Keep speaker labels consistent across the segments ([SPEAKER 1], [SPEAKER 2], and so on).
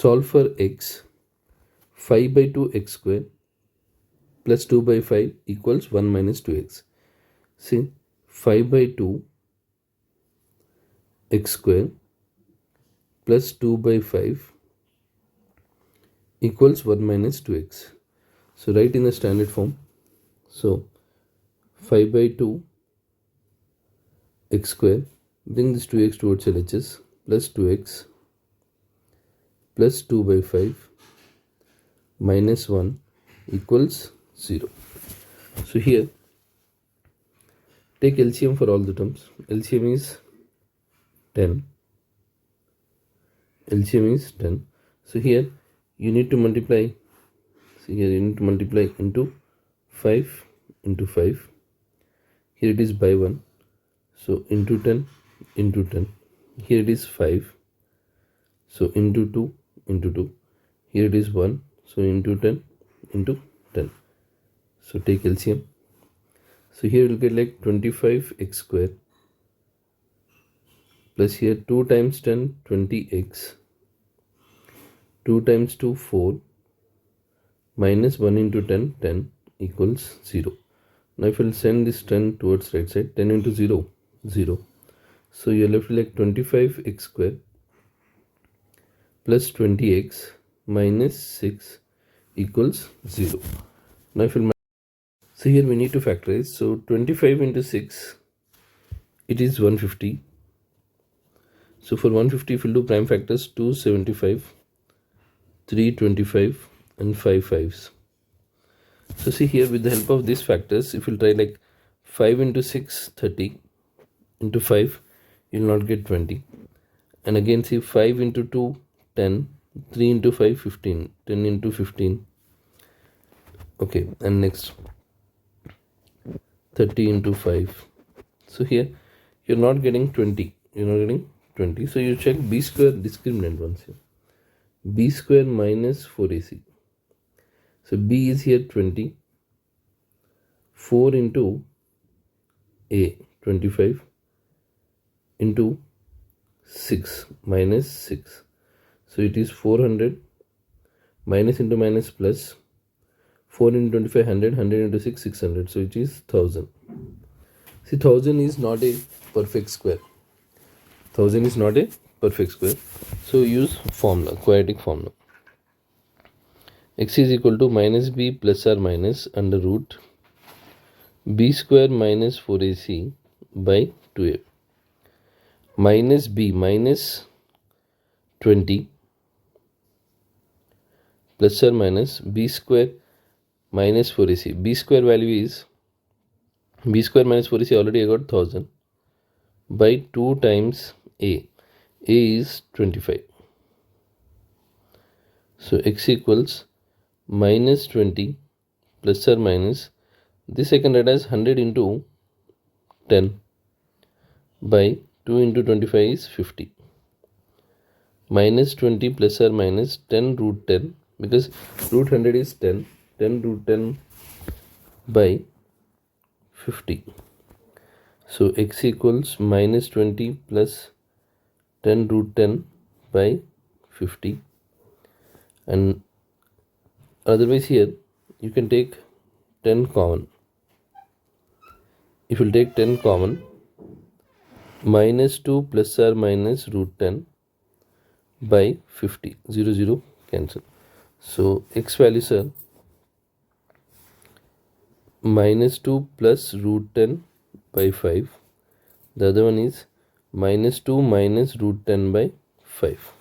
[SPEAKER 1] solve for x. 5 by 2 x square plus 2 by 5 equals 1 minus 2x. See, 5 by 2 x square plus 2 by 5 equals 1 minus 2x. So write in the standard form. So 5 by 2 x square, bring this 2x towards LHS, plus 2x plus 2 by 5 minus 1 equals 0. So here take LCM for all the terms. LCM is 10. LCM is 10. So here you need to multiply. See, here you need to multiply into 5 into 5. Here it is by 1. So into 10 into 10. Here it is 5. So into 2 into 2. Here it is 1. So into 10 into 10. So take LCM. So here you will get like 25x square plus here 2 times 10 20x, 2 times 2 4 minus 1 into 10 10 equals 0. Now if I will send this 10 towards right side, 10 into 0 0. So you are left with like 25x square plus 20x minus 6 equals 0. Now if I so here we need to factorize. So 25 into 6, it is 150. So for 150, if we do prime factors, 275, 325 and 5 5s. So see here with the help of these factors, if you try like 5 into 6, 30, into 5, you will not get 20. And again see 5 into 2, 10, 3 into 5, 15, 10 into 15. Okay, and next 30 into 5. So here you're not getting 20. You're not getting 20. So you check b square discriminant once here. B square minus 4ac. So b is here 20. 4 into a 25 into 6 minus 6. So it is 400 minus into minus plus 4 into 25 100, 100 into 6 600. So it is 1000. See, 1000 is not a perfect square. 1000 is not a perfect square. So use formula, quadratic formula. X is equal to minus b plus or minus under root b square minus 4ac by 2a. Minus b minus 20 plus or minus b square minus 4ac. B square value is b square minus 4ac, already I got 1000 by 2 times a. A is 25. So x equals minus 20 plus or minus, this I can write as 100 into 10 by 2 into 25 is 50. Minus 20 plus or minus 10 root 10, because root 100 is 10. 10 root 10 by 50. So x equals minus 20 plus 10 root 10 by 50. And otherwise here you can take 10 common. If you take 10 common, minus 2 plus or minus root 10 by 50. 0 0 cancel. So x values are minus 2 plus root 10 by 5. The other one is minus 2 minus root 10 by 5.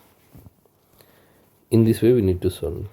[SPEAKER 1] In this way we need to solve.